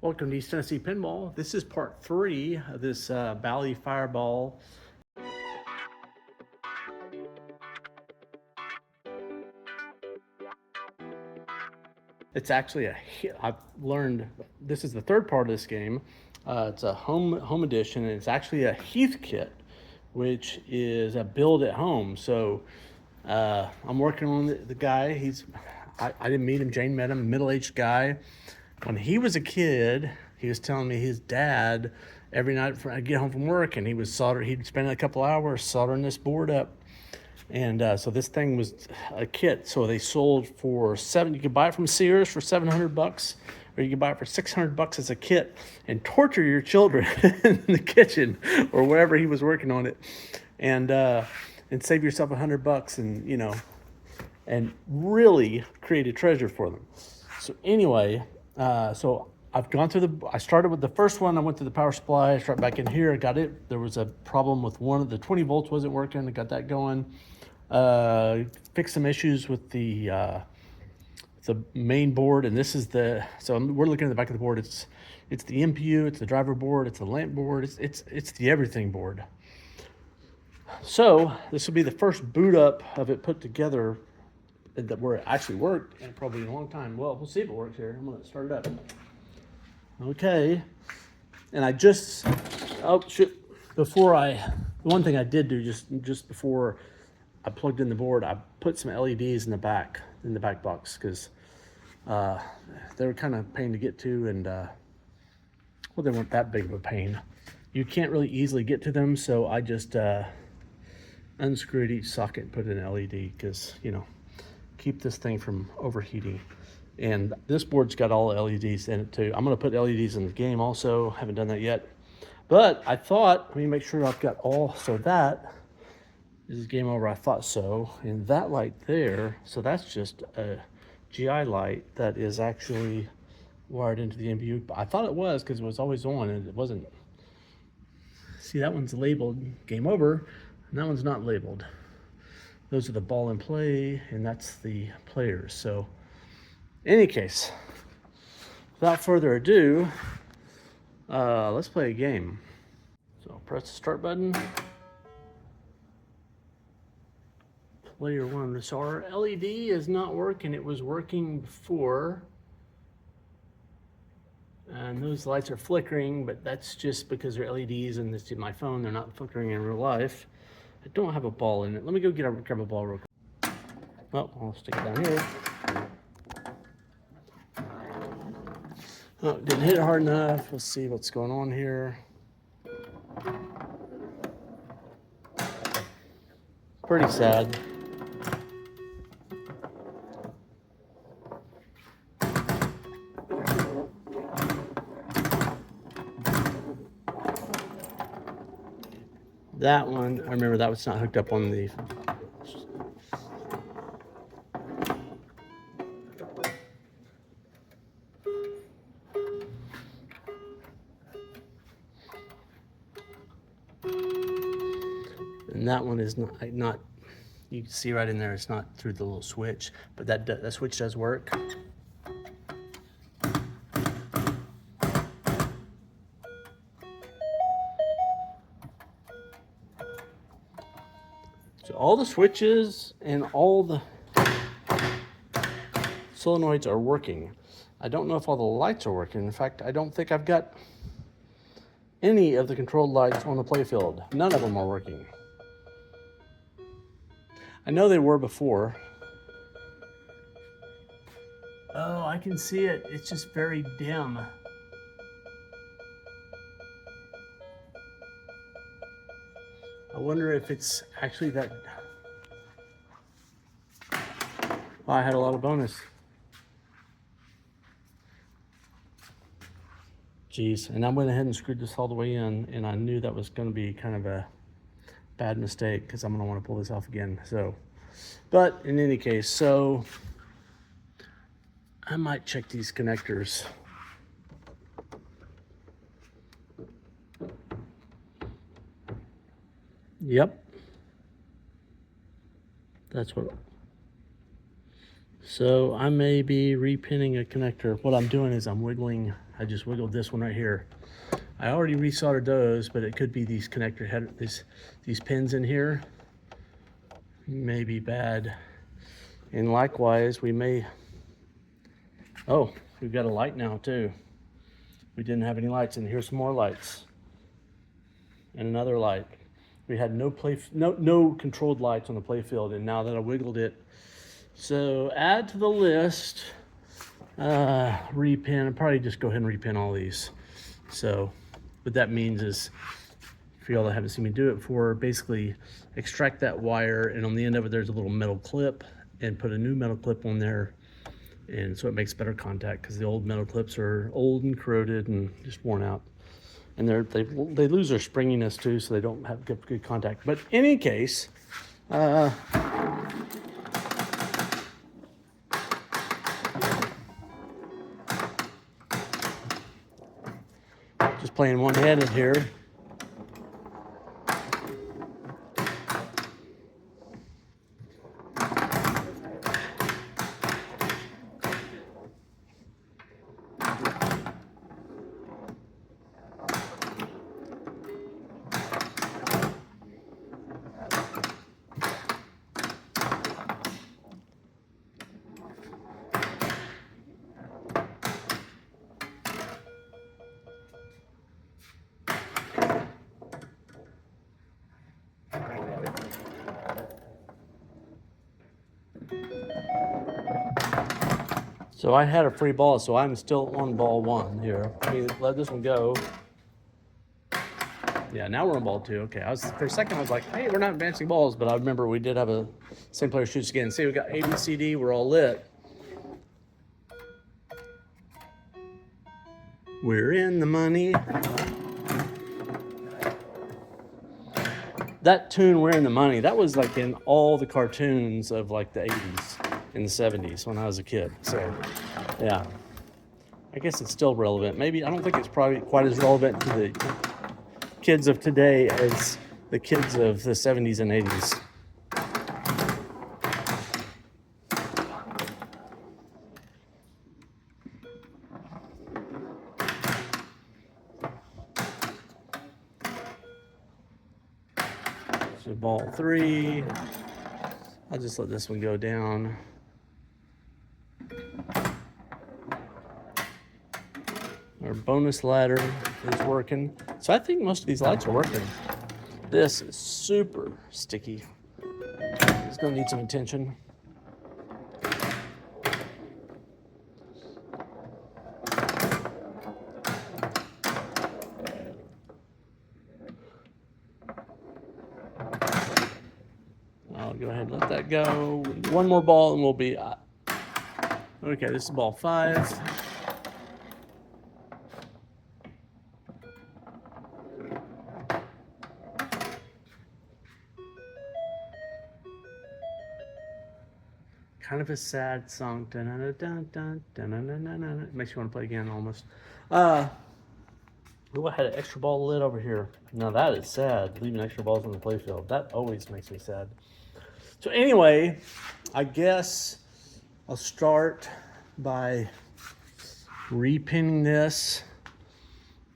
Welcome to East Tennessee Pinball. This is part 3 of this Bally Fireball. It's actually I've learned, this is the third part of this game. It's a home edition, and it's actually a Heath kit, which is a build at home. So I'm working on the guy. I didn't meet him, Jane met him, middle-aged guy. When he was a kid, he was telling me his dad, every night I'd get home from work, and he'd spend a couple hours soldering this board up. And so this thing was a kit. So they sold for you could buy it from Sears for $700, or you could buy it for $600 as a kit and torture your children in the kitchen or wherever he was working on it, and save yourself $100, and and really create a treasure for them. So anyway, so I've gone through I started with the first one. I went through the power supply, right back in here, got it. There was a problem with one of the 20 volts wasn't working. I got that going. Fixed some issues with the main board, and this is we're looking at the back of the board. It's the MPU, it's the driver board, it's the lamp board, it's the everything board. So this will be the first boot up of it put together where it actually worked, and probably in a long time. Well, we'll see if it works here. I'm gonna start it up. Okay, and one thing I did do just before I plugged in the board, I put some LEDs in the back box, because they were kind of a pain to get to, and well, they weren't that big of a pain. You can't really easily get to them, so I just unscrewed each socket and put in an LED, because keep this thing from overheating. And this board's got all LEDs in it too. I'm gonna put LEDs in the game also. Haven't done that yet, but I thought, let me make sure I've got all. So that is game over. I thought so. And that light there, so that's just a GI light that is actually wired into the MPU. I thought it was, because it was always on, and it wasn't. See, that one's labeled game over, and that one's not labeled. Those are the ball and play, and that's the players. So in any case, without further ado, let's play a game. So press the start button. Player 1. So our LED is not working. It was working before, and those lights are flickering, but that's just because they're LEDs, and this is my phone. They're not flickering in real life. I don't have a ball in it. Let me go grab a ball real quick. Oh, I'll stick it down here. Oh, didn't hit it hard enough. Let's see what's going on here. Pretty sad. That one, I remember that was not hooked up on the. And that one is not, you can see right in there, it's not through the little switch, but that switch does work. So all the switches and all the solenoids are working. I don't know if all the lights are working. In fact, I don't think I've got any of the controlled lights on the playfield. None of them are working. I know they were before. Oh, I can see it. It's just very dim. I wonder if it's actually that. Well, I had a lot of bonus. Jeez, and I went ahead and screwed this all the way in, and I knew that was going to be kind of a bad mistake, because I'm going to want to pull this off again. So, but in any case, so I might check these connectors. Yep, that's what. So I may be repinning a connector. What I'm doing is I just wiggled this one right here. I already resoldered those, but it could be these connector head, these pins in here may be bad. And likewise, we may, oh, we've got a light now too. We didn't have any lights, and here's some more lights. And another light. We had no controlled lights on the playfield, and now that I wiggled it. So add to the list, repin. I'll probably just go ahead and repin all these. So what that means is, for y'all that haven't seen me do it before, basically extract that wire, and on the end of it there's a little metal clip, and put a new metal clip on there, and so it makes better contact, because the old metal clips are old and corroded and just worn out, and they lose their springiness too, so they don't have good contact. But in any case, just playing one-handed here. So I had a free ball, so I'm still on ball one here. Let me let this one go. Yeah, now we're on ball two. Okay, for a second I was like, hey, we're not advancing balls, but I remember we did have a same player shoots again. See, we got A, B, C, D. We're all lit. We're in the money. That tune, "We're in the Money," that was like in all the cartoons of like the 80s and the 70s when I was a kid. So, yeah. I guess it's still relevant. Maybe, I don't think it's probably quite as relevant to the kids of today as the kids of the 70s and 80s. So ball three. I'll just let this one go down. Our bonus ladder is working. So I think most of these lights are working. This is super sticky. It's gonna need some attention. I'll go ahead and let that go. One more ball and we'll be, okay, this is ball five. Kind of a sad song. It makes you want to play again almost. Oh, I had an extra ball lid over here. Now that is sad, leaving extra balls on the playfield. That always makes me sad. So anyway, I guess I'll start by repinning this.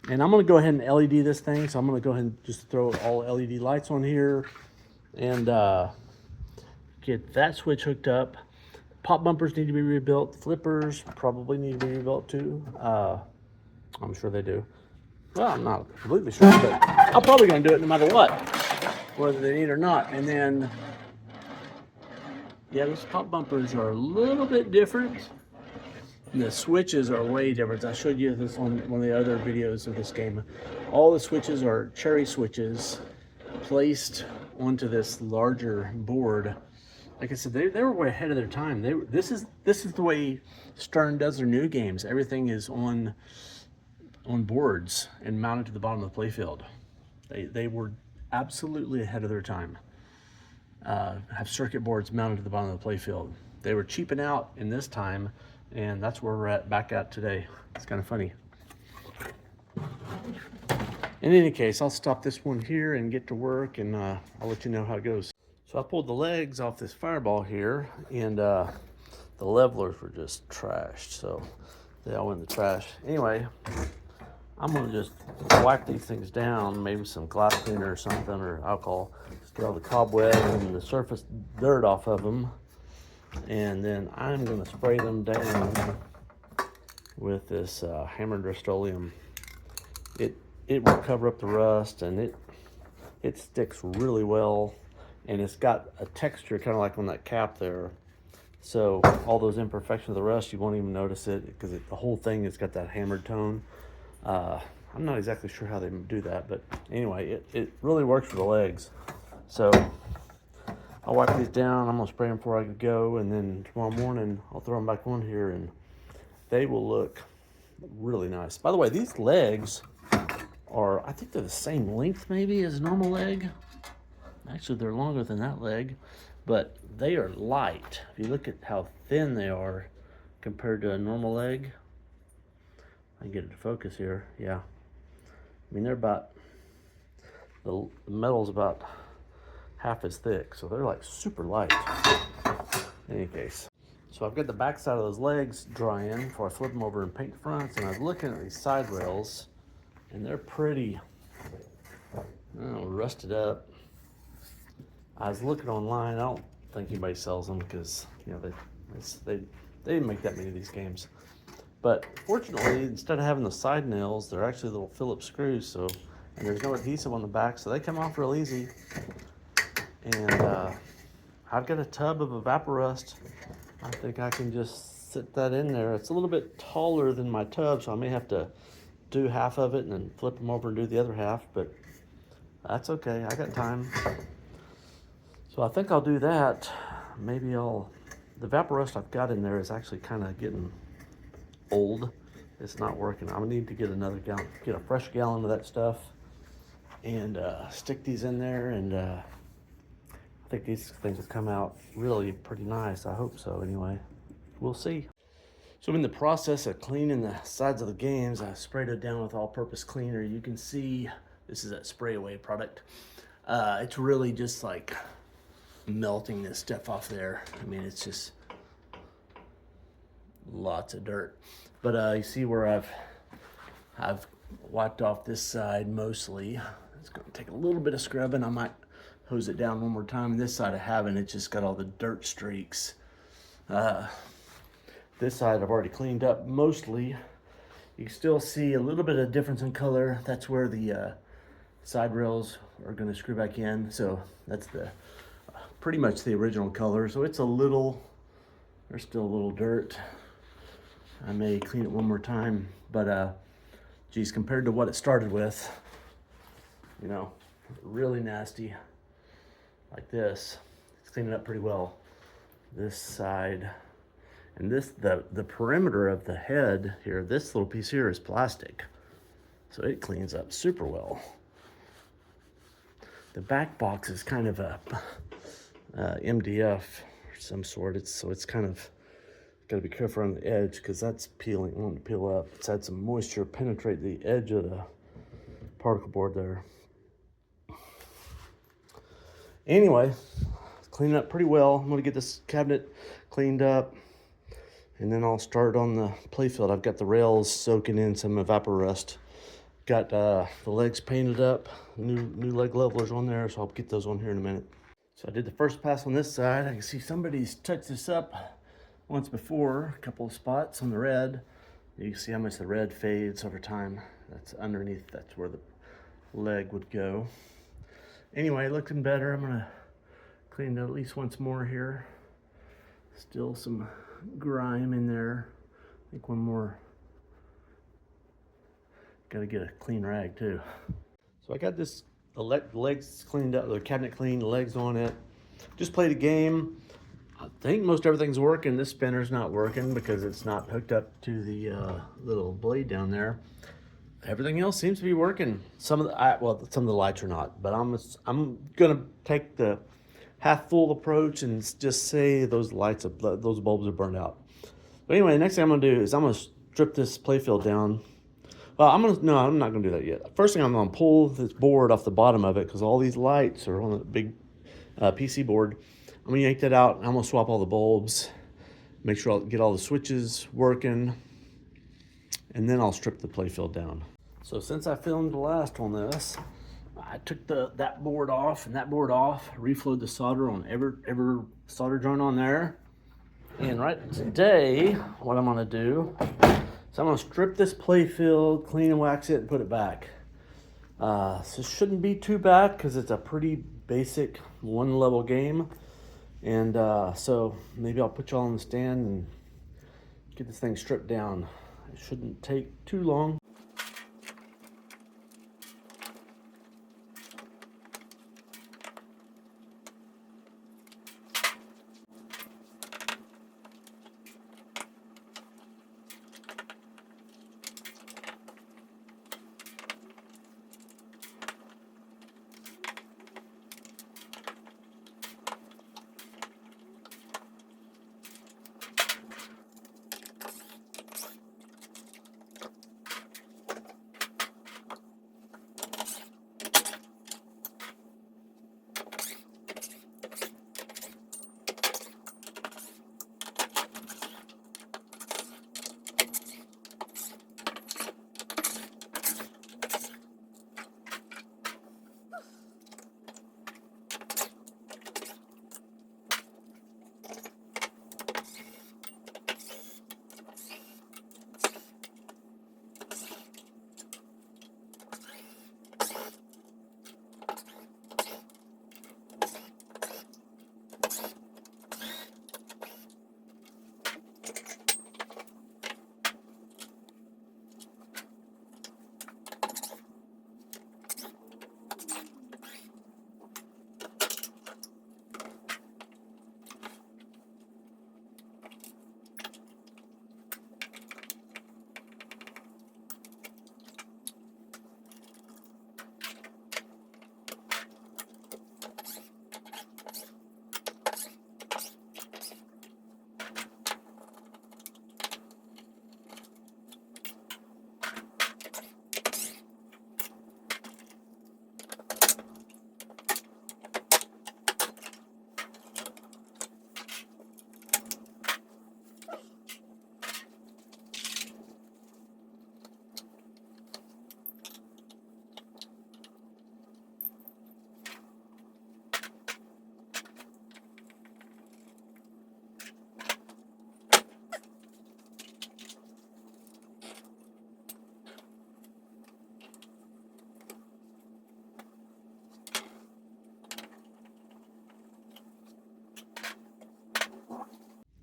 And I'm going to go ahead and LED this thing. So I'm going to go ahead and just throw all LED lights on here and get that switch hooked up. Pop bumpers need to be rebuilt. Flippers probably need to be rebuilt too. I'm sure they do. Well, I'm not completely sure, but I'm probably going to do it no matter what, whether they need or not. And then, yeah, these pop bumpers are a little bit different. And the switches are way different. I showed you this on one of the other videos of this game. All the switches are cherry switches placed onto this larger board. Like I said, they were way ahead of their time. This is the way Stern does their new games. Everything is on boards and mounted to the bottom of the playfield. They were absolutely ahead of their time. Have circuit boards mounted to the bottom of the playfield. They were cheaping out in this time, and that's where we're back at today. It's kind of funny. In any case, I'll stop this one here and get to work, and I'll let you know how it goes. So I pulled the legs off this fireball here, and the levelers were just trashed, so they all went in the trash. Anyway, I'm gonna just wipe these things down, maybe some glass cleaner or something, or alcohol, just get all the cobweb and the surface dirt off of them. And then I'm gonna spray them down with this hammered Rust-Oleum. It will cover up the rust, and it sticks really well, and it's got a texture kind of like on that cap there. So all those imperfections of the rust, you won't even notice it because the whole thing has got that hammered tone. I'm not exactly sure how they do that, but anyway, it really works for the legs. So I'll wipe these down. I'm gonna spray them before I go, and then tomorrow morning I'll throw them back on here, and they will look really nice. By the way, these legs are, I think they're the same length maybe as a normal leg. Actually, they're longer than that leg, but they are light. If you look at how thin they are compared to a normal leg, I can get it to focus here. Yeah, I mean, they're about, the metal's about half as thick, so they're like super light. In any case, so I've got the back side of those legs drying before I flip them over and paint the fronts, and I was looking at these side rails, and they're pretty rusted up. I was looking online. I don't think anybody sells them because, you know, they didn't make that many of these games. But fortunately, instead of having the side nails, they're actually little Phillips screws. So, and there's no adhesive on the back, so they come off real easy. And I've got a tub of Evaporust. I think I can just sit that in there. It's a little bit taller than my tub, so I may have to do half of it and then flip them over and do the other half, but that's okay. I got time. So I think I'll do that. Maybe the Evaporust I've got in there is actually kind of getting old. It's not working. I'm gonna need to get another gallon, get a fresh gallon of that stuff, and stick these in there, and I think these things will come out really pretty nice. I hope so anyway. We'll see. So I'm in the process of cleaning the sides of the games. I sprayed it down with all-purpose cleaner. You can see this is that spray away product. It's really just like melting this stuff off there. I mean, it's just lots of dirt. But you see where I've wiped off this side mostly. It's gonna take a little bit of scrubbing. I might hose it down one more time. This side I haven't. It's just got all the dirt streaks. This side I've already cleaned up mostly. You can still see a little bit of difference in color. That's where the side rails are going to screw back in. So that's the pretty much the original color. So it's a little, there's still a little dirt. I may clean it one more time, but geez, compared to what it started with, you know, really nasty like this, it's cleaning up pretty well. This side. And this, the perimeter of the head here, this little piece here is plastic. So it cleans up super well. The back box is kind of a MDF or some sort. So it's kind of, got to be careful on the edge because that's peeling, wanting to peel up. It's had some moisture penetrate the edge of the particle board there. Anyway, cleaning up pretty well. I'm gonna get this cabinet cleaned up, and then I'll start on the Playfield. I've got the rails soaking in some Evaporust. Got the legs painted up, new leg levelers on there, so I'll get those on here in a minute. So I did the first pass on this side. I can see somebody's touched this up once before, a couple of spots on the red. You can see how much the red fades over time. That's underneath, that's where the leg would go. Anyway, looking better. I'm gonna clean it at least once more here. Still some grime in there. I think one more. Gotta get a clean rag too. So I got this, the legs cleaned up, the cabinet cleaned, the legs on it. Just played a game. I think most everything's working. This spinner's not working because it's not hooked up to the little blade down there. Everything else seems to be working. Some of the lights are not, but I'm gonna take the half full approach and just say those lights, those bulbs are burned out. But anyway, the next thing I'm gonna do is I'm gonna strip this Playfield down. Well, I'm not gonna do that yet. First thing, I'm gonna pull this board off the bottom of it because all these lights are on the big PC board. I'm gonna yank that out. I'm gonna swap all the bulbs, make sure I'll get all the switches working, and then I'll strip the playfield down. So since I filmed the last on this, I took that board off and that board off, reflowed the solder on every solder joint on there. And right today, what I'm gonna do is I'm gonna strip this playfield, clean and wax it, and put it back. So it shouldn't be too bad because it's a pretty basic one level game. And so maybe I'll put y'all on the stand and get this thing stripped down. It shouldn't take too long.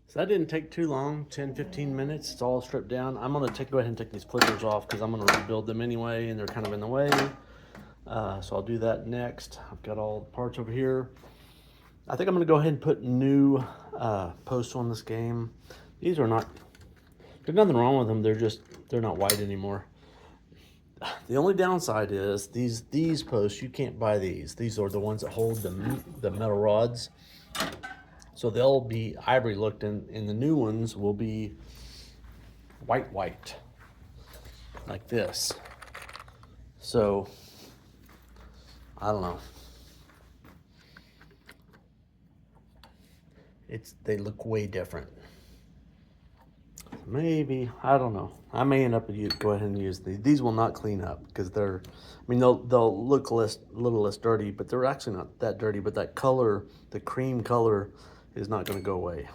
So that didn't take too long, 10-15 minutes. It's all stripped down. I'm gonna go ahead and take these flippers off because I'm gonna rebuild them anyway, and they're kind of in the way. So I'll do that next. I've got all the parts over here. I think I'm gonna go ahead and put new posts on this game. These are not, there's nothing wrong with them. They're not white anymore. The only downside is these posts, you can't buy these. These are the ones that hold the metal rods. So they'll be ivory looked, and the new ones will be white, like this. So, I don't know. They look way different. Maybe, I don't know. I may end up go ahead and use these. These will not clean up because they'll look a little less dirty, but they're actually not that dirty. But that color, the cream color, is not going to go away.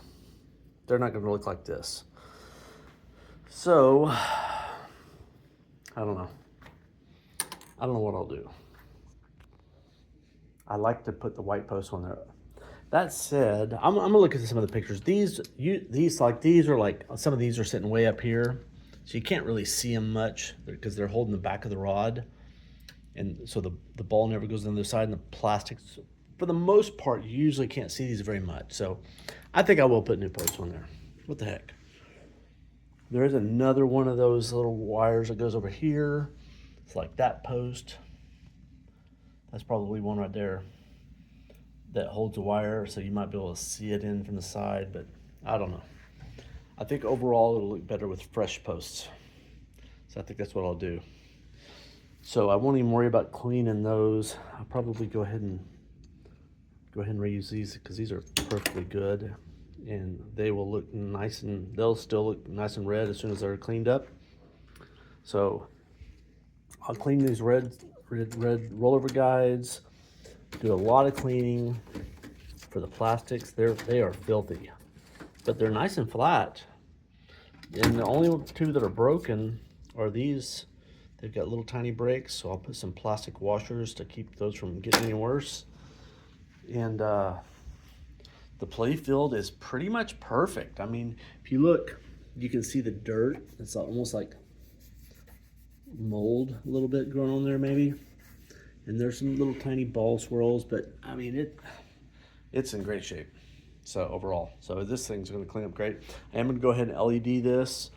They're not going to look like this. So, I don't know. I don't know what I'll do. I like to put the white posts on there. That said, I'm gonna look at some of the pictures. These are like, some of these are sitting way up here, so you can't really see them much because they're holding the back of the rod, and so the ball never goes on the other side, and the plastics, for the most part, you usually can't see these very much. So I think I will put new posts on there. What the heck? There's another one of those little wires that goes over here. It's like that post. That's probably one right there that holds a wire, so you might be able to see it in from the side, but I don't know. I think overall it'll look better with fresh posts. So I think that's what I'll do. So I won't even worry about cleaning those. I'll probably go ahead and reuse these because these are perfectly good. and they will look nice, and they'll still look nice and red as soon as they're cleaned up. So I'll clean these red rollover guides, do a lot of cleaning for the plastics. They are filthy, but they're nice and flat. And the only two that are broken are these. They've got little tiny breaks, so I'll put some plastic washers to keep those from getting any worse. And the Playfield is pretty much perfect. I mean, if you look, you can see the dirt. It's almost like mold a little bit growing on there maybe. And there's some little tiny ball swirls, but I mean, it's in great shape. So overall, so this thing's gonna clean up great. I am gonna go ahead and LED this.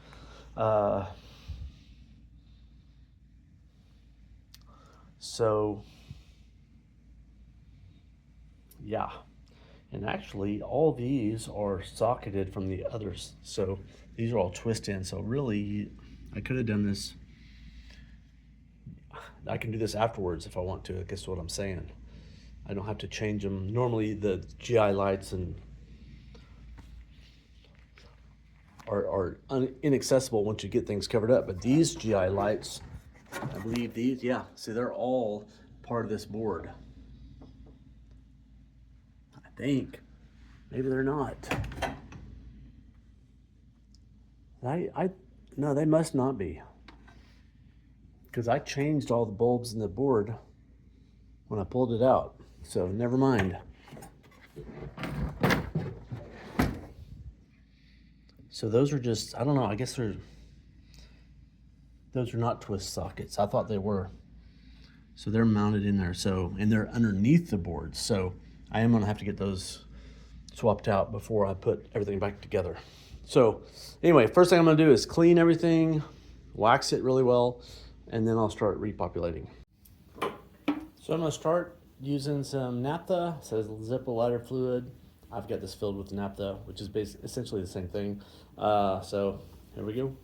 So yeah, and actually all these are socketed from the others. So these are all twist in. So really, I could have done this. I can do this afterwards if I want to, I guess what I'm saying. I don't have to change them. Normally the GI lights and are inaccessible once you get things covered up, but these GI lights, I believe these, yeah, see, they're all part of this board. I think. Maybe they're not. No, they must not be. Because I changed all the bulbs in the board when I pulled it out. So never mind. So those are just, I don't know, I guess those are not twist sockets. I thought they were. So they're mounted in there. So, and they're underneath the board. So I am gonna have to get those swapped out before I put everything back together. So anyway, first thing I'm gonna do is clean everything, wax it really well, and then I'll start repopulating. So I'm gonna start using some naphtha. It says Zippo lighter fluid. I've got this filled with naphtha, which is essentially the same thing. So here we go.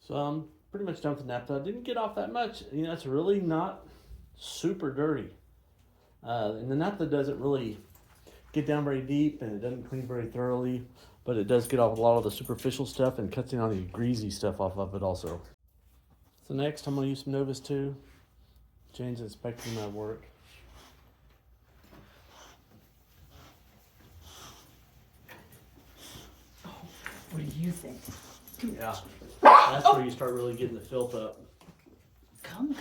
So I'm pretty much done with the naphtha. I didn't get off that much. You know, it's really not super dirty. And the naphtha doesn't really get down very deep, and it doesn't clean very thoroughly, but it does get off a lot of the superficial stuff and cuts in on the greasy stuff off of it also. So next I'm gonna use some Novus 2, change the spectrum of work. What do you think? Yeah, that's where you start really getting the filth up. Come here.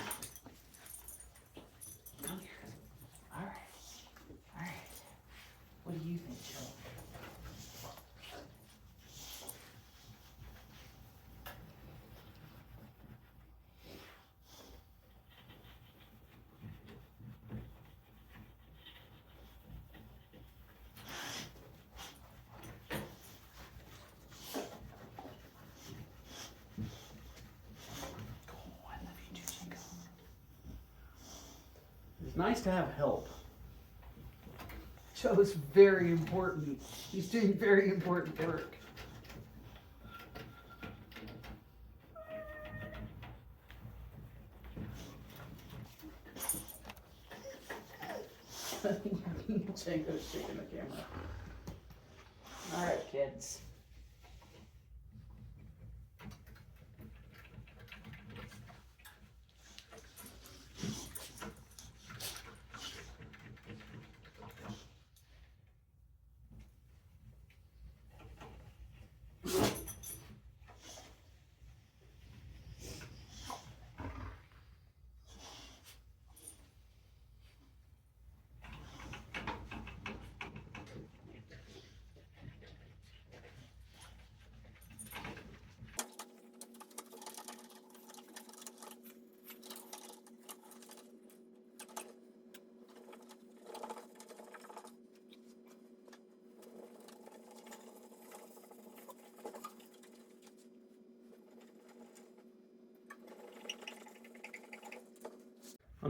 Come here. All right. All right. What do you think, Joe? It's nice to have help. Joe's very important. He's doing very important work. Django's shaking the camera. All right, kids.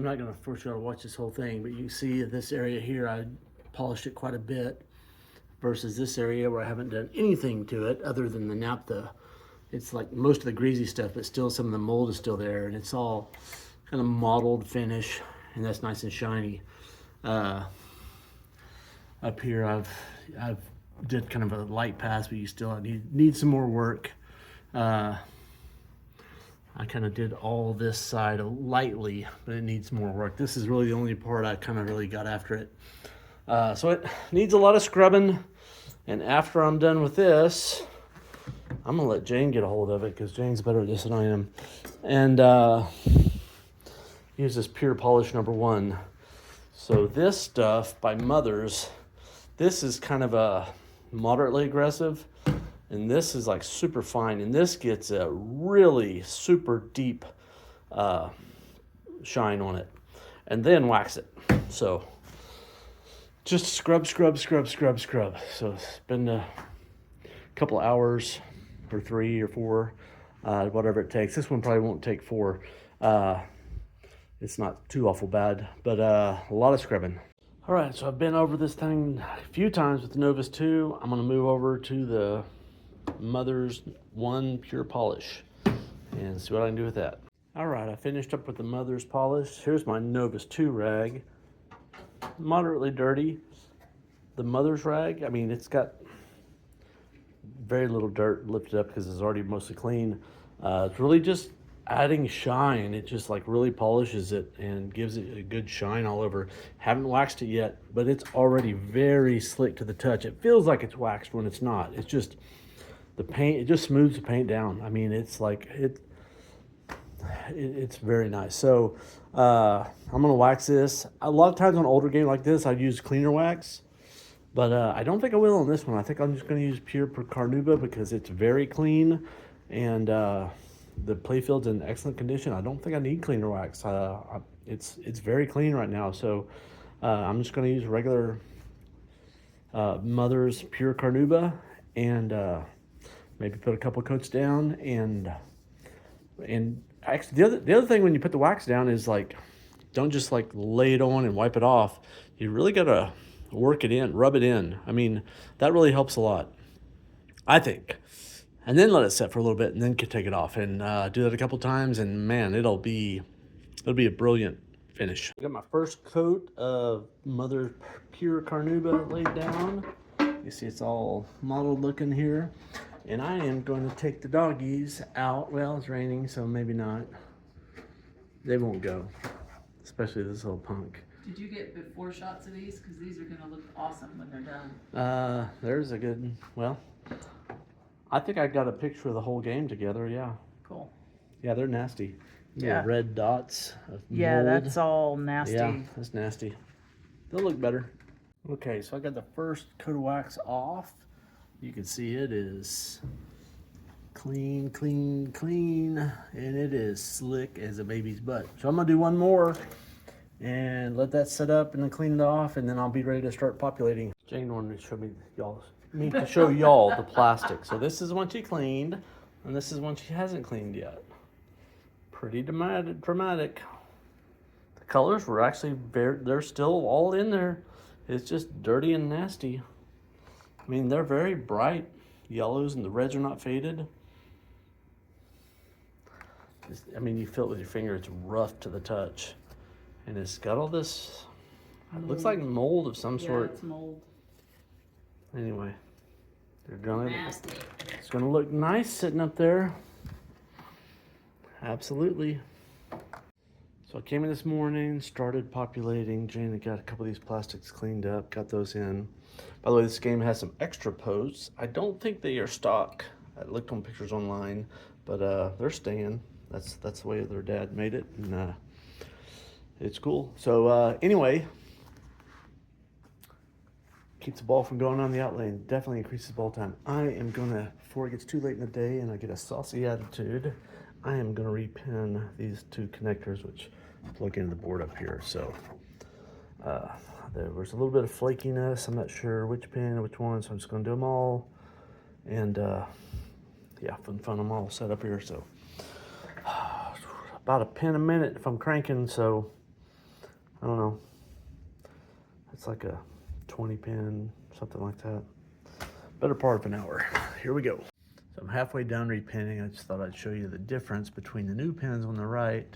not going to force you to watch this whole thing, but you can see this area here, I polished it quite a bit versus this area where I haven't done anything to it other than the naphtha. It's like most of the greasy stuff, but still some of the mold is still there, and it's all kind of mottled finish, and that's nice and shiny. Up here, I've did kind of a light pass, but you still need some more work. I kind of did all this side lightly, but it needs more work. This is really the only part I kind of really got after it. So it needs a lot of scrubbing, and after I'm done with this, I'm gonna let Jane get a hold of it because Jane's better at this than I am, and use this pure polish number 1. So this stuff by Mothers, this is kind of a moderately aggressive, and this is like super fine, and this gets a really super deep shine on it, and then wax it. So just scrub. So it's been a couple hours, or 3 or 4, whatever it takes. This one probably won't take 4. It's not too awful bad, but a lot of scrubbing. All right, so I've been over this thing a few times with the Novus 2. I'm gonna move over to the Mothers 1 Pure Polish and see what I can do with that. All right, I finished up with the Mothers polish. Here's my Novus 2 rag. Moderately dirty. The Mothers rag, I mean, it's got very little dirt lifted up because it's already mostly clean. It's really just adding shine. It just like really polishes it and gives it a good shine all over. Haven't waxed it yet, but it's already very slick to the touch. It feels like it's waxed when it's not. It's just the paint, it just smooths the paint down. I mean, it's like it's very nice. So I'm gonna wax this. A lot of times on older game like this, I'd use cleaner wax, but I don't think I will on this one. I think I'm just gonna use pure Carnauba because it's very clean, and the Playfield's in excellent condition. I don't think I need cleaner wax. It's very clean right now, so I'm just going to use regular Mother's pure Carnauba, and maybe put a couple coats down. And actually, the other thing when you put the wax down is like, don't just like lay it on and wipe it off. You really got to work it in, rub it in. I mean, that really helps a lot, I think. And then let it set for a little bit, and then take it off, and do that a couple times, and man, it'll be a brilliant finish. I got my first coat of Mother Pure Carnauba laid down. You see it's all mottled looking here, and I am going to take the doggies out. Well, it's raining, so maybe not. They won't go, especially this little punk. Did you get before shots of these? Because these are going to look awesome when they're done. There's a good, well, I think I got a picture of the whole game together, yeah. Cool. Yeah, they're nasty. Yeah. Little red dots of Yeah, mold. that's all nasty. Yeah, that's nasty. They'll look better. Okay, so I got the first coat of wax off. You can see it is clean, and it is slick as a baby's butt. So I'm gonna do one more and let that set up and then clean it off, and then I'll be ready to start populating. Jane wanted to show me to show y'all the plastic. So this is one she cleaned, and this is one she hasn't cleaned yet. Pretty dramatic. The colors were actually they're still all in there. It's just dirty and nasty. I mean, they're very bright yellows, and the reds are not faded. I mean, you feel it with your finger. It's rough to the touch, and it's got all this. It looks like mold of some sort. Yeah, it's mold. Anyway, they're gonna. Nasty. It's gonna look nice sitting up there. Absolutely. So I came in this morning, started populating. Jane got a couple of these plastics cleaned up, got those in. By the way, this game has some extra posts. I don't think they are stock. I looked on pictures online, but they're staying. That's the way their dad made it, and it's cool. So anyway, keeps the ball from going on the outlane. Definitely increases ball time. I am gonna, before it gets too late in the day and I get a saucy attitude, I am gonna repin these two connectors, which plug into the board up here. So there was a little bit of flakiness. I'm not sure which pin or which one, so I'm just gonna do them all. And yeah, fun, I'm all set up here. So about a pin a minute if I'm cranking, so I don't know. It's like a 20 pin, something like that. Better part of an hour. Here we go. So I'm halfway done repinning. I just thought I'd show you the difference between the new pins on the right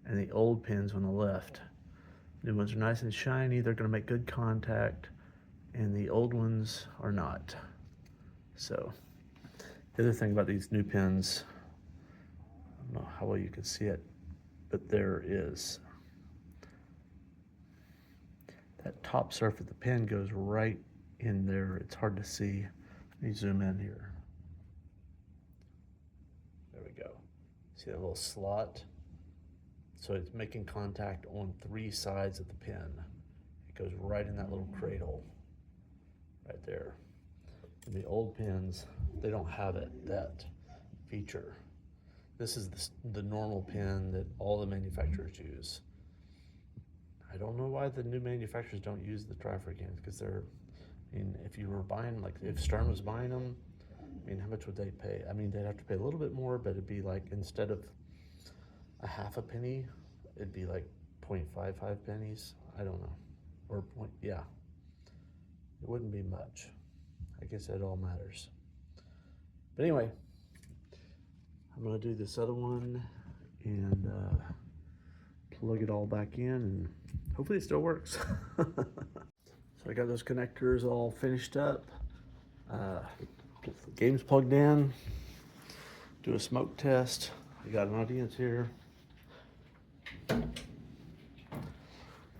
and the old pins on the left. New ones are nice and shiny. They're gonna make good contact, and the old ones are not. So the other thing about these new pins, I don't know how well you can see it, but there is that top surface of the pin goes right in there. It's hard to see. Let me zoom in here. There we go. See that little slot? So it's making contact on 3 sides of the pin. It goes right in that little cradle right there. And the old pins, they don't have that feature. This is the normal pin that all the manufacturers use. I don't know why the new manufacturers don't use the Tri-Fricans, because they're, I mean, if you were buying, like if Stern was buying them, I mean, how much would they pay? I mean, they'd have to pay a little bit more, but it'd be like, instead of a half a penny, it'd be like 0.55 pennies. I don't know, or yeah, it wouldn't be much. I guess it all matters. But anyway, I'm gonna do this other one and plug it all back in, and hopefully it still works. So I got those connectors all finished up. Game's plugged in. Do a smoke test. I got an audience here.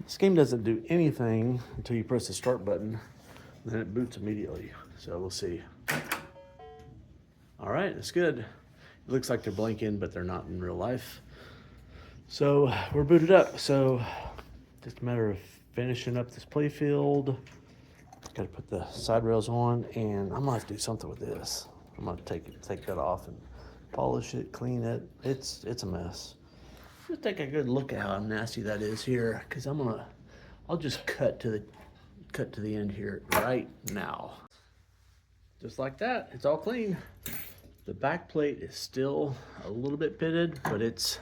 This game doesn't do anything until you press the start button, then it boots immediately. So we'll see. All right, it's good. It looks like they're blinking, but they're not in real life. So we're booted up. So just a matter of finishing up this playfield. Got to put the side rails on, and I'm gonna have to do something with this. I'm gonna take that off and polish it, clean it. It's a mess. Let's take a good look at how nasty that is here, because I'll just cut to the end here right now. Just like that, it's all clean. The back plate is still a little bit pitted, but it's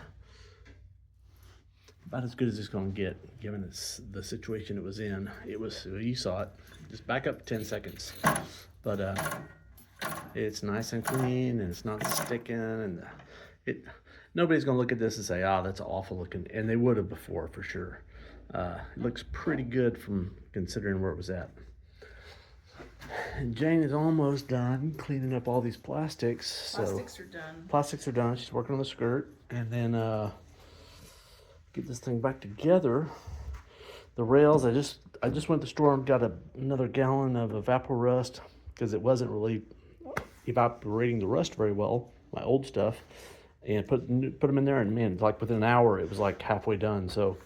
about as good as it's gonna get, given the situation it was in. You saw it, just back up 10 seconds. But it's nice and clean, and it's not sticking, and nobody's gonna look at this and say, that's awful looking, and they would have before for sure. It looks pretty good from considering where it was at. And Jane is almost done cleaning up all these plastics. Plastics are done. Plastics are done. She's working on the skirt, and then get this thing back together. The rails, I just went to the store and got another gallon of Evaporust, because it wasn't really evaporating the rust very well, my old stuff, and put them in there, and man, like within an hour it was like halfway done. So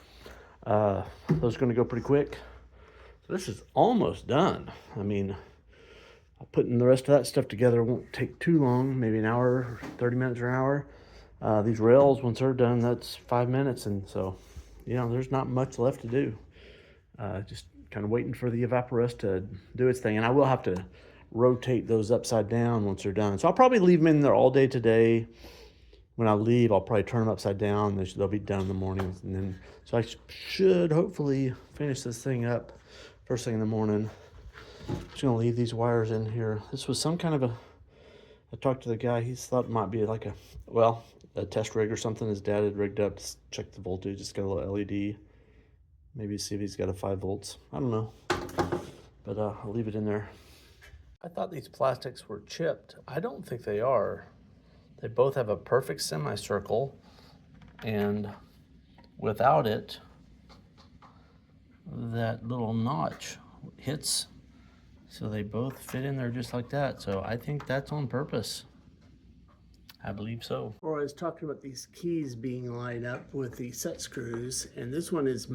those are going to go pretty quick. So this is almost done. I mean, putting the rest of that stuff together won't take too long, maybe an hour, 30 minutes or an hour. These rails, once they're done, that's 5 minutes, and so there's not much left to do. Just kind of waiting for the Evaporust to do its thing, and I will have to rotate those upside down once they're done. So I'll probably leave them in there all day today. When I leave, I'll probably turn them upside down. They'll be done in the morning, and then so I should hopefully finish this thing up first thing in the morning. I'm just gonna leave these wires in here. This was some kind of I talked to the guy. He thought it might be like a test rig or something. His dad had rigged up to check the voltage. Just got a little LED. Maybe see if he's got a 5 volts. I don't know, but I'll leave it in there. I thought these plastics were chipped. I don't think they are. They both have a perfect semicircle, and without it, that little notch hits. So they both fit in there just like that. So I think that's on purpose. I believe so. Or I was talking about these keys being lined up with the set screws, and this one is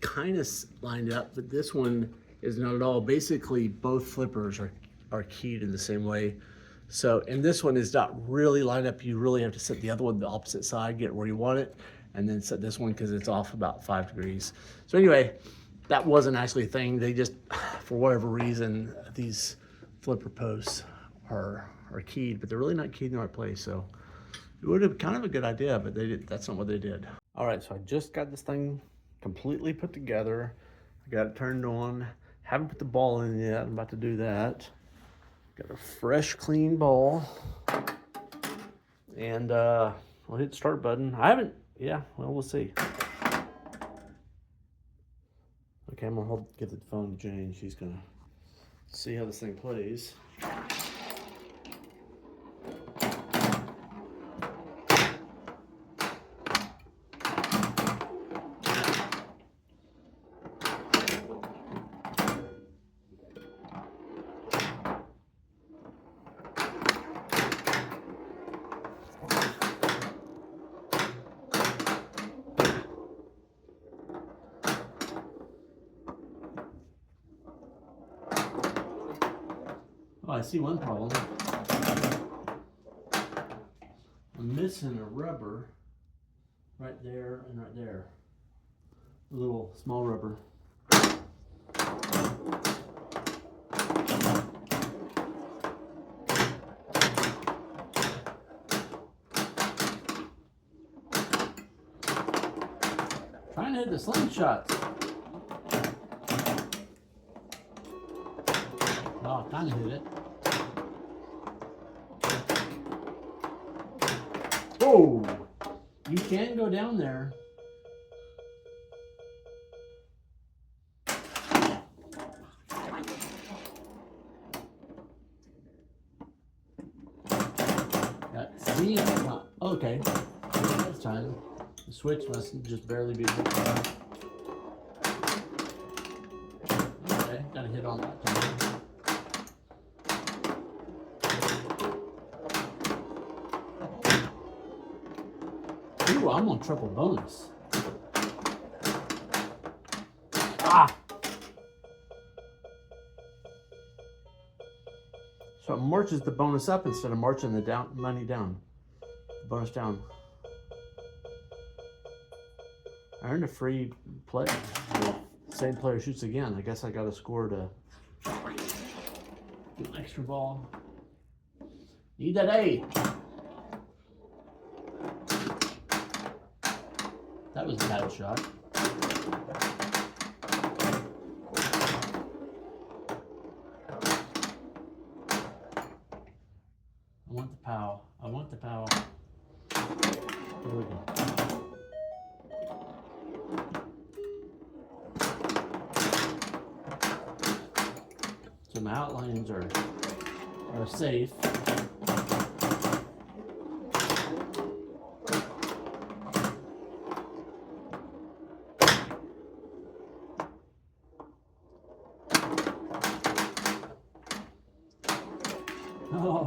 kind of lined up, but this one is not at all. Basically, both flippers are keyed in the same way. So, and this one is not really lined up. You really have to set the other one the opposite side, get it where you want it, and then set this one because it's off about 5 degrees. So anyway, that wasn't actually a thing. They just, for whatever reason, these flipper posts are keyed, but they're really not keyed in the right place. So it would have kind of a good idea, but they did. That's not what they did. All right, so I just got this thing completely put together. I got it turned on. Haven't put the ball in yet. I'm about to do that. Got a fresh, clean ball. And we'll hit the start button. I haven't, yeah, well, we'll see. Okay, I'm gonna give the phone to Jane. She's gonna see how this thing plays. Oh, I see one problem. I'm missing a rubber right there and right there. A little small rubber. Trying to hit the slingshot. Oh, kind of hit it. Oh, you can go down there. See? Okay. That's time. The switch must just barely be lit. Okay, gotta hit on that time. Ooh, I'm on triple bonus. Ah! So it marches the bonus up instead of marching the money down. Bonus down. I earned a free play. Same player shoots again. I guess I got to score to get an extra ball. Need that A. That was a bad shot. I want the POW. I want the POW. There we go. So my outlines are safe. Oh,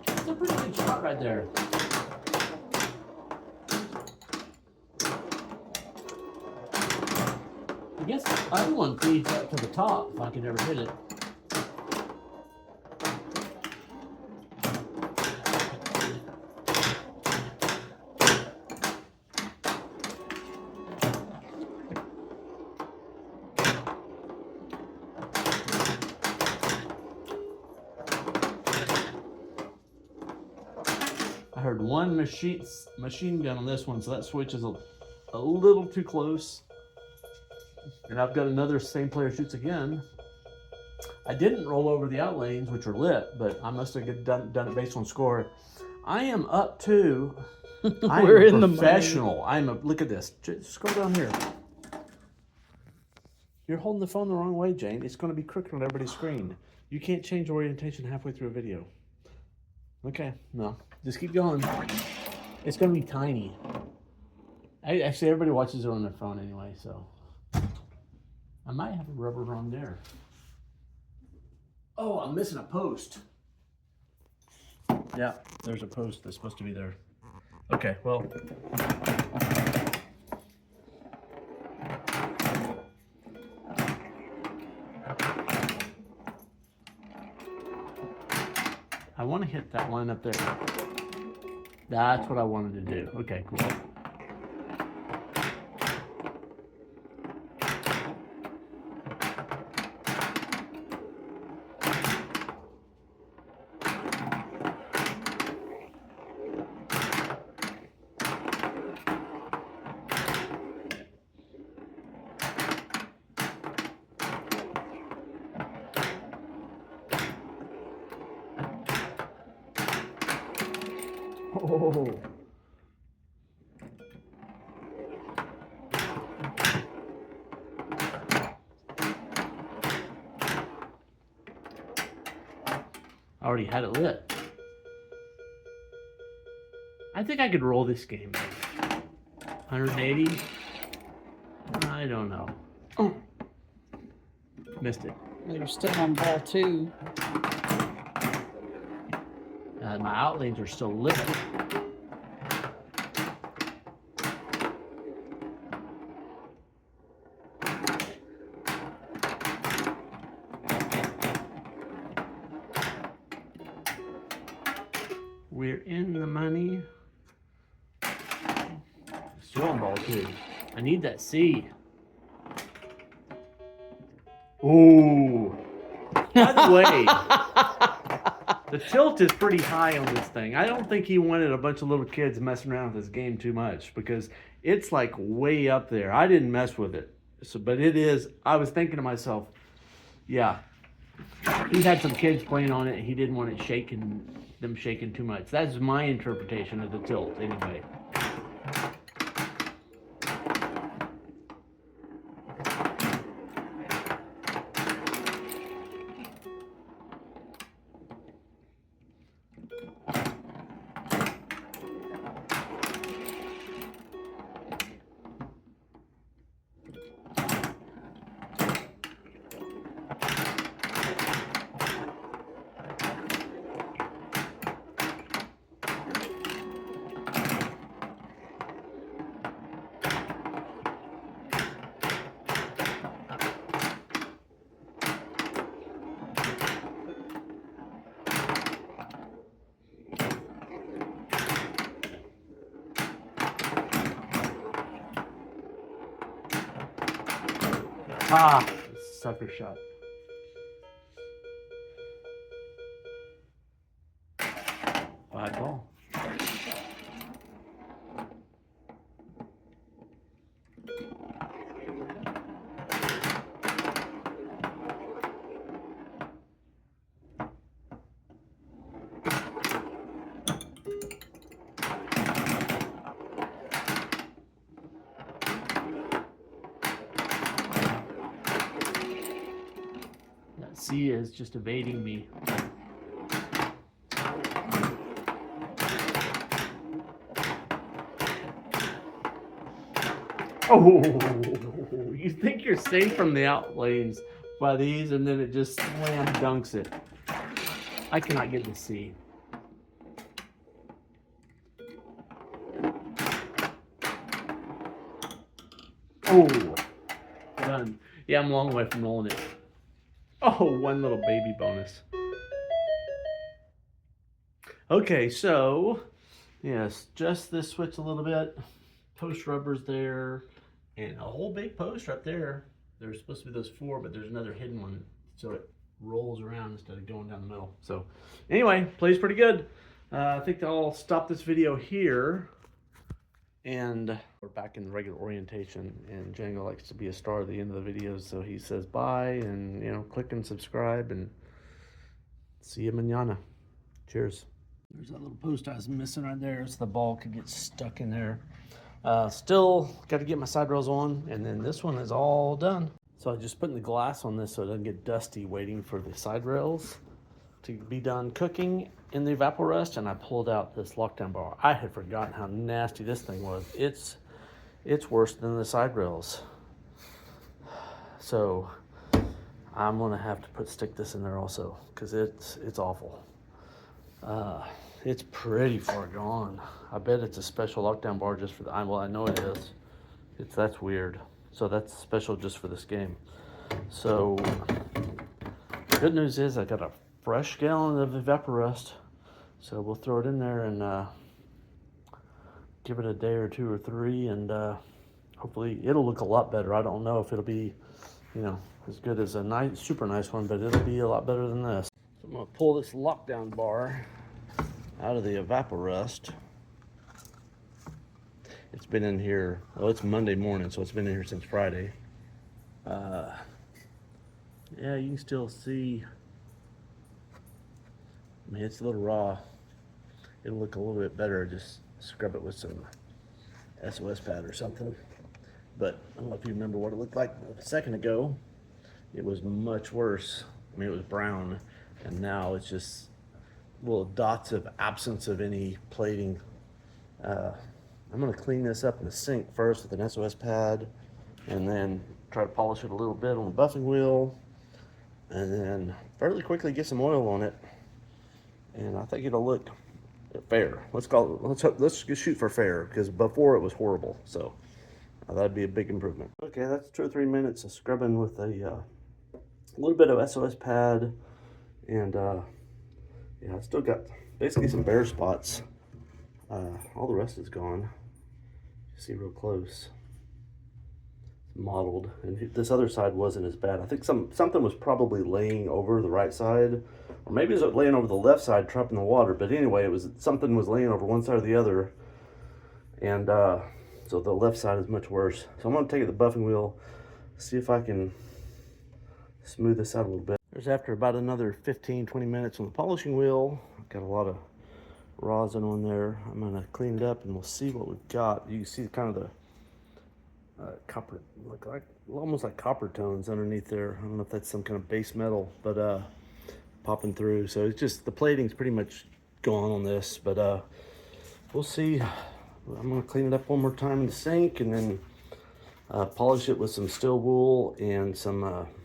that's a pretty good shot right there. I guess the other one feeds up to the top if I could ever hit it. I heard one machine gun on this one, so that switch is a little too close. And I've got another same player shoots again. I didn't roll over the out lanes, which are lit, but I must have done it based on score. I am up to. We're in the professional. Look at this. Just scroll down here. You're holding the phone the wrong way, Jane. It's going to be crooked on everybody's screen. You can't change orientation halfway through a video. Okay, no. Just keep going. It's going to be tiny. Actually, everybody watches it on their phone anyway, so. I might have a rubber wrong there. Oh, I'm missing a post. Yeah, there's a post that's supposed to be there. Okay, well. I want to hit that line up there. That's what I wanted to do. Okay, cool. Oh. I already had it lit. I think I could roll this game. 180? I don't know. Oh. Missed it. You're still on ball 2. My outlanes are still lit. We're in the money. Still on ball 2. I need that C. Ooh. By the way, the tilt is pretty high on this thing. I don't think he wanted a bunch of little kids messing around with this game too much because it's like way up there. I didn't mess with it. So, but it is, I was thinking to myself, yeah, he had some kids playing on it. He didn't want it them shaking too much. That's my interpretation of the tilt anyway. Ah, sucker shot. Bad ball. That C is just evading me. Oh, you think you're safe from the out lanes by these, and then it just slam dunks it. I cannot get the C. Oh, done. Yeah, I'm a long way from rolling it. Oh, one little baby bonus. Okay, so, yes, just this switch a little bit. Post rubbers there, and a whole big post right there. There's supposed to be those 4, but there's another hidden one, so it rolls around instead of going down the middle. So, anyway, plays pretty good. I think I'll stop this video here. And we're back in the regular orientation, and Django likes to be a star at the end of the videos, so he says bye, and click and subscribe, and see you mañana. Cheers. There's that little post I was missing right there, so the ball could get stuck in there. Still got to get my side rails on, and then this one is all done. So I just putting the glass on this so it doesn't get dusty, waiting for the side rails to be done cooking in the evaporust, and I pulled out this lockdown bar. I had forgotten how nasty this thing was. It's worse than the side rails. So I'm gonna have to stick this in there also, because it's awful. It's pretty far gone. I bet it's a special lockdown bar just for the, well, I know it is. That's weird. So that's special just for this game. So good news is I got a fresh gallon of evaporust, so we'll throw it in there and give it a day or 2 or 3, and hopefully it'll look a lot better. I don't know if it'll be, as good as a nice, super nice one, but it'll be a lot better than this. So I'm gonna pull this lockdown bar out of the evaporust. It's been in here, well, it's Monday morning, so it's been in here since Friday. Yeah, you can still see, I mean, it's a little raw. it'll look a little bit better. Just scrub it with some SOS pad or something. But I don't know if you remember what it looked like a second ago. It was much worse. I mean, it was brown, and now it's just little dots of absence of any plating. I'm gonna clean this up in the sink first with an SOS pad, and then try to polish it a little bit on the buffing wheel, and then fairly quickly get some oil on it, and I think it'll look fair. Let's just shoot for fair, because before it was horrible. So that'd be a big improvement. Okay, that's 2 or 3 minutes of scrubbing with a little bit of SOS pad, and yeah, I still got basically some bare spots. All the rest is gone. You see real close. It's mottled, and this other side wasn't as bad. I think something was probably laying over the right side, or maybe it was laying over the left side, trapping the water. But anyway, something was laying over one side or the other, and so the left side is much worse. So I'm gonna take it to the buffing wheel, see if I can smooth this out a little bit. There's after about another 15-20 minutes on the polishing wheel. Got a lot of rosin on there. I'm gonna clean it up and we'll see what we've got. You can see kind of the copper, like almost like copper tones underneath there. I don't know if that's some kind of base metal, but popping through. So it's just the plating's pretty much gone on this, but we'll see. I'm gonna clean it up one more time in the sink, and then polish it with some steel wool and some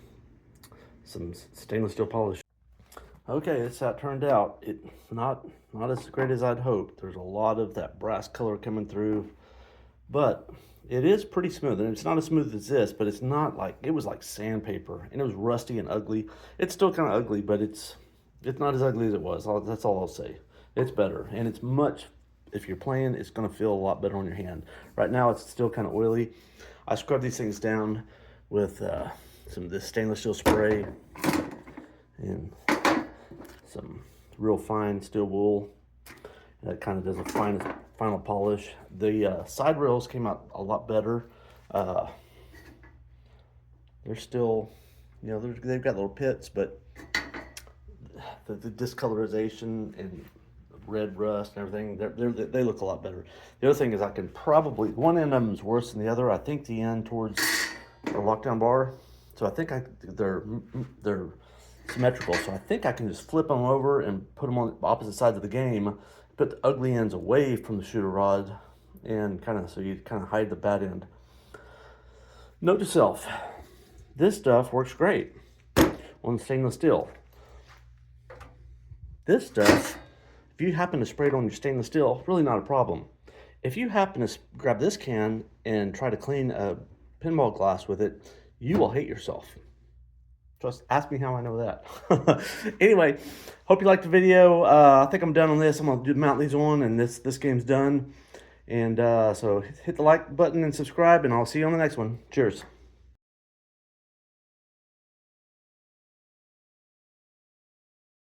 stainless steel polish. Okay, that's how it turned out. It's not as great as I'd hoped. There's a lot of that brass color coming through, but it is pretty smooth. And it's not as smooth as this, but it's not like, it was like sandpaper, and it was rusty and ugly. It's still kind of ugly, but it's not as ugly as it was. That's all I'll say. It's better, and it's much, if you're playing, it's gonna feel a lot better on your hand. Right now, it's still kind of oily. I scrubbed these things down with some of this stainless steel spray and some real fine steel wool. That kind of does a final polish. The side rails came out a lot better. They're still, you know, they've got little pits, but the discolorization and red rust and everything, they look a lot better. The other thing is, I can probably, one end of them is worse than the other. I think the end towards the lockdown bar. So I think they're symmetrical. So I think I can just flip them over and put them on the opposite sides of the game, put the ugly ends away from the shooter rod, and so you kind of hide the bad end. Note to self, this stuff works great on stainless steel. This stuff, if you happen to spray it on your stainless steel, really not a problem. If you happen to grab this can and try to clean a pinball glass with it, you will hate yourself. Just ask me how I know that. Anyway, hope you liked the video. I think I'm done on this. I'm gonna mount these on, and this game's done. And so hit the like button and subscribe, and I'll see you on the next one. Cheers.